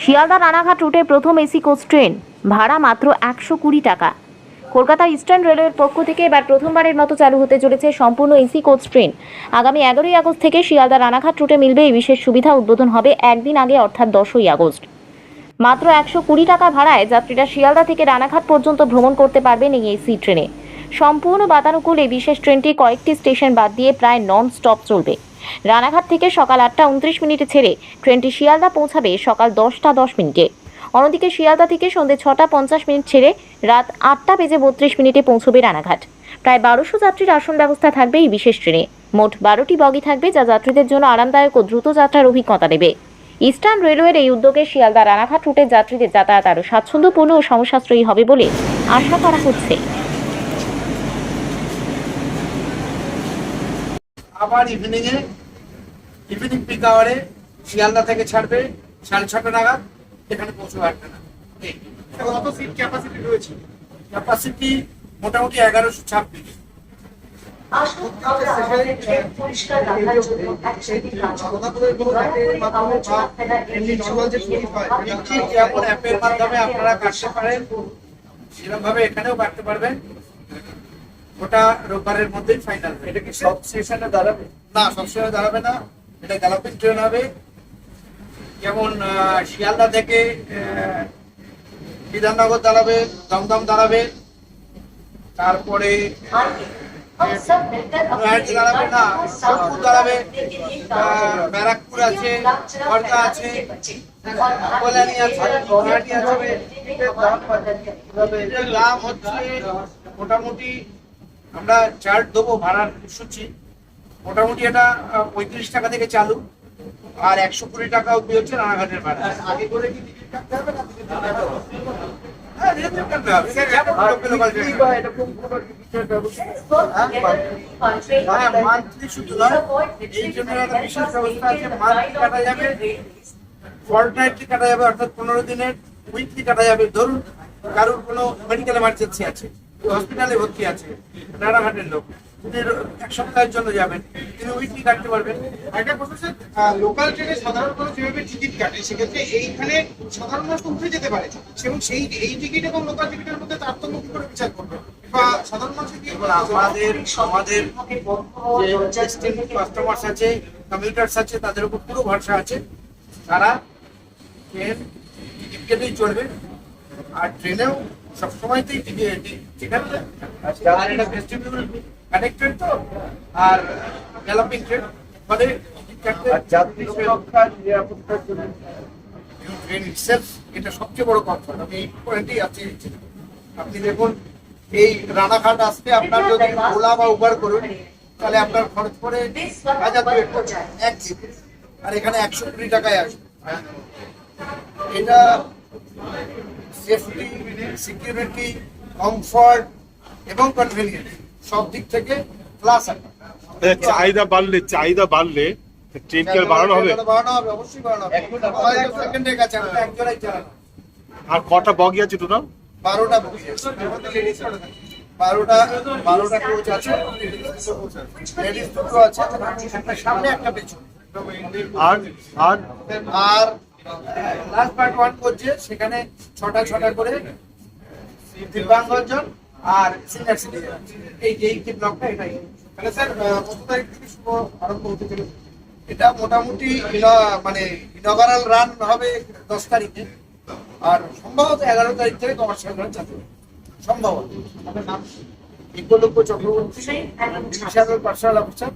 শিয়ালদা রানাঘাট রুটের প্রথম AC coach train, ভাড়া মাত্র 120 টাকা। কলকাতা ইস্টার্ন রেলওয়ের পক্ষ থেকে এবার প্রথমবারের মতো চালু হতে চলেছে সম্পূর্ণ এসি কোচ ট্রেন। আগামী 11ই আগস্ট থেকে শিয়ালদা রানাঘাট রুটে মিলবে এই বিশেষ সুবিধা। উদ্বোধন হবে একদিন আগে অর্থাৎ 10ই আগস্ট। মাত্র 120 টাকা ভাড়ায় যাত্রীরা শিয়ালদা থেকে রানাঘাট পর্যন্ত ভ্রমণ করতে পারবেন এই এসি ট্রেনে। সম্পূর্ণ বাতানুকূল এই বিশেষ ট্রেনটি কয়েকটি স্টেশন বাদ দিয়ে প্রায় নন স্টপ চলবে। রানাঘাট থেকে সকাল 8টা 29 মিনিটে ছেড়ে ট্রেনটি শিয়ালদা পৌঁছাবে সকাল 10টা 10 মিনিটে। অন্যদিকে শিয়ালদা থেকে সন্ধ্যে 6টা 50 মিনিট ছেড়ে রাত 8টা বেজে 32 মিনিটে পৌঁছবে রানাঘাট। প্রায় 1200 যাত্রীর আসন ব্যবস্থা থাকবে এই বিশেষ ট্রেনে। মোট 12টি বগি থাকবে, যা যাত্রীদের জন্য আরামদায়ক ও দ্রুত যাত্রার অভিজ্ঞতা দেবে। ইস্টার্ন রেলওয়ের এই উদ্যোগে শিয়ালদা রানাঘাট রুটের যাত্রীদের যাতায়াত আরও স্বাচ্ছন্দ্যপূর্ণ ও সমসাশ্রয়ী হবে বলে আশা করা হচ্ছে। আবার ইভিনিং পিক আওয়ারে শিয়ালদা থেকে ছাড়বে 6:30 নাগাদ, এখানে পৌঁছবে 8টা নাগাদ। কত সিট ক্যাপাসিটি রয়েছে? ক্যাপাসিটি মোটামুটি 1126। অ্যাপের মাধ্যমে আপনারা কাটতে পারেন, সেরকম ভাবে এখানেও কাটতে পারবেন। ওটা রোববারের মধ্যেই ফাইনাল। এটা কি সব স্টেশনে দাঁড়াবে? না, সব স্টেশনে দাঁড়াবে না। এটা গ্যালাপিং ট্রেন হবে। যেমন শিয়ালদা থেকে বিধাননগর দাঁড়াবে, দমদম দাঁড়াবে, তারপরে দাঁড়াবে না, সোদপুর দাঁড়াবে, ব্যারাকপুর আছে, খড়দা আছে, কল্যাণী আছে, গুয়াহাটি আছে। দাম হচ্ছে মোটামুটি, আমরা চার্ট দেবো ভাড়ার সূচি। মোটামুটি এটা 35 টাকা থেকে চালু, আর 120 টাকা অব্দি হচ্ছে রানাঘাটের ভাড়া। আগে করে কি টিকিট কাটতে হবে না? মান্থলি শুধু নয়, এই জন্য একটা বিশেষ ব্যবস্থা আছে। মান্থলি কাটা যাবে, ফর্টনাইটলি কাটা যাবে, অর্থাৎ 15 দিনের, উইকলি কাটা যাবে। ধরুন কারোর কোনো মেডিকেল এমার্জেন্সি আছে, হসপিটালে ভর্তি আছে, রানাঘাটের লোক, তিনি 1 সপ্তাহের জন্য যাবেন, তিনি উইকলি কাটতে পারবেন। একটা কথা স্যার, লোকাল ট্রেনে সাধারণ মানুষ যেভাবে টিকিট কাটে, সেক্ষেত্রে এইখানে সাধারণ মানুষ উঠে যেতে পারে, এবং এই টিকিট এবং লোকাল টিকিটের মধ্যে তারতম্য কি করে বিচার করবে, বা সাধারণ মানুষ কি? আমাদের যে কাস্টমার্স আছে, কমিউটার্স আছে, তাদের উপর পুরো ভরসা আছে। তারা ট্রেন টিকিট কেটেই চলবে, আর ট্রেনেও সবসময়তেই ঠিক আছে। আর এটা ভেস্টিবিউল কানেক্টেড তো, আর গ্যালাপিং ট্রেন, ফলে যাত্রী সুরক্ষা নিরাপত্তার জন্য ট্রেন ইটসেলফ এটা সবচেয়ে বড় কমফর্ট। আমি এই পয়েন্টেই আছি। আপনি দেখুন, এই রানাঘাট আসতে আপনার যদি ওলা বা উবার করুন, তাহলে আপনার খরচ পড়ে 1000 আর এখানে 120 টাকায় আসবে। এটা সেফটি, সিকিউরিটি, কমফর্ট এবং কনভিনিয়েন্স সব দিক থেকে প্লাস আছে। চাহিদা বাড়লে ট্রেনকে বাড়ানো হবে, অবশ্যই বাড়ানো হবে। আমাদের সেকেন্ডের কাছে আমরা একজনই চালানো। আর কটা বগি আছে টোটাল? 12টা বগি আছে। 12টা কোচ আছে, লেডিস দুটো আছে, একটা সামনে একটা পেছনে। আর লাস্ট পার্ট 1 করছে, সেখানে 6টা করে দিব্যাঙ্গজন আর সিনিয়র সিটিজেন। এই ব্লকটা এটাই। তাহলে স্যার কত তারিখ থেকে শুভ আরম্ভ হতে চলেছে? এটা মোটামুটি মানে ইনগারাল রান হবে 10 তারিখে, আর সম্ভবত 11 তারিখ থেকে কমার্শিয়াল রান চালু হবে সম্ভবত। আমাদের নাম একলব্য চক্রবর্তী, পার্সোনাল অফিসার।